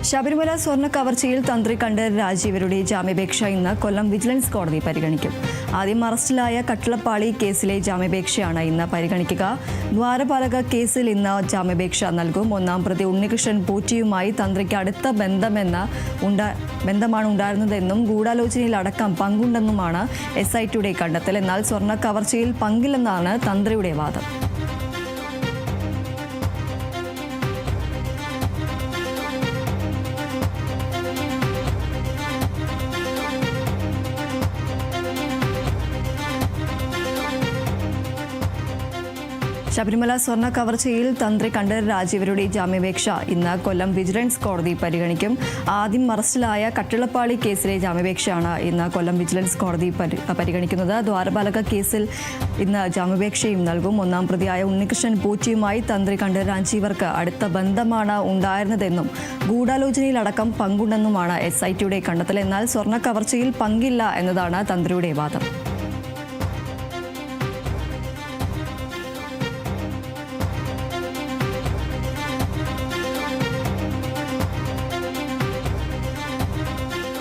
ശബരിമല സ്വർണ്ണ കവർച്ചയിൽ തന്ത്രി കണ്ഠരര് രാജീവരുടെ ജാമ്യാപേക്ഷ ഇന്ന് കൊല്ലം വിജിലൻസ് കോടതി പരിഗണിക്കും. ആദ്യം അറസ്റ്റിലായ കട്ടിളപ്പാളി കേസിലെ ജാമ്യാപേക്ഷയാണ് ഇന്ന് പരിഗണിക്കുക. ദ്വാരപാലക കേസിൽ ഇന്ന് ജാമ്യാപേക്ഷ നൽകും. ഒന്നാം പ്രതി ഉണ്ണികൃഷ്ണൻ പോറ്റിയുമായി തന്ത്രിക്ക് അടുത്ത ബന്ധമാണ് ഉണ്ടായിരുന്നതെന്നും ഗൂഢാലോചനയിലടക്കം പങ്കുണ്ടെന്നുമാണ് SITയുടെ കണ്ടെത്തൽ. എന്നാൽ സ്വർണ്ണ കവർച്ചയിൽ പങ്കില്ലെന്നാണ് തന്ത്രിയുടെ വാദം. ശബരിമല സ്വർണ്ണ കവർച്ചയിൽ തന്ത്രി കണ്ഠരര് രാജീവരുടെ ജാമ്യാപേക്ഷ ഇന്ന് കൊല്ലം വിജിലൻസ് കോടതി പരിഗണിക്കും. ആദ്യം അറസ്റ്റിലായ കട്ടിളപ്പാളി കേസിലെ ജാമ്യാപേക്ഷയാണ് ഇന്ന് കൊല്ലം വിജിലൻസ് കോടതി പരിഗണിക്കുന്നത്. ദ്വാരപാലക കേസിൽ ഇന്ന് ജാമ്യാപേക്ഷയും നൽകും. ഒന്നാം പ്രതിയായ ഉണ്ണികൃഷ്ണൻ പോറ്റിയുമായി തന്ത്രി കണ്ഠരര് രാജീവർക്ക് അടുത്ത ബന്ധമാണ് ഉണ്ടായിരുന്നതെന്നും ഗൂഢാലോചനയിലടക്കം പങ്കുണ്ടെന്നുമാണ് SITയുടെ കണ്ടെത്തൽ. എന്നാൽ സ്വർണ്ണ കവർച്ചയിൽ പങ്കില്ല എന്നതാണ് തന്ത്രിയുടെ വാദം.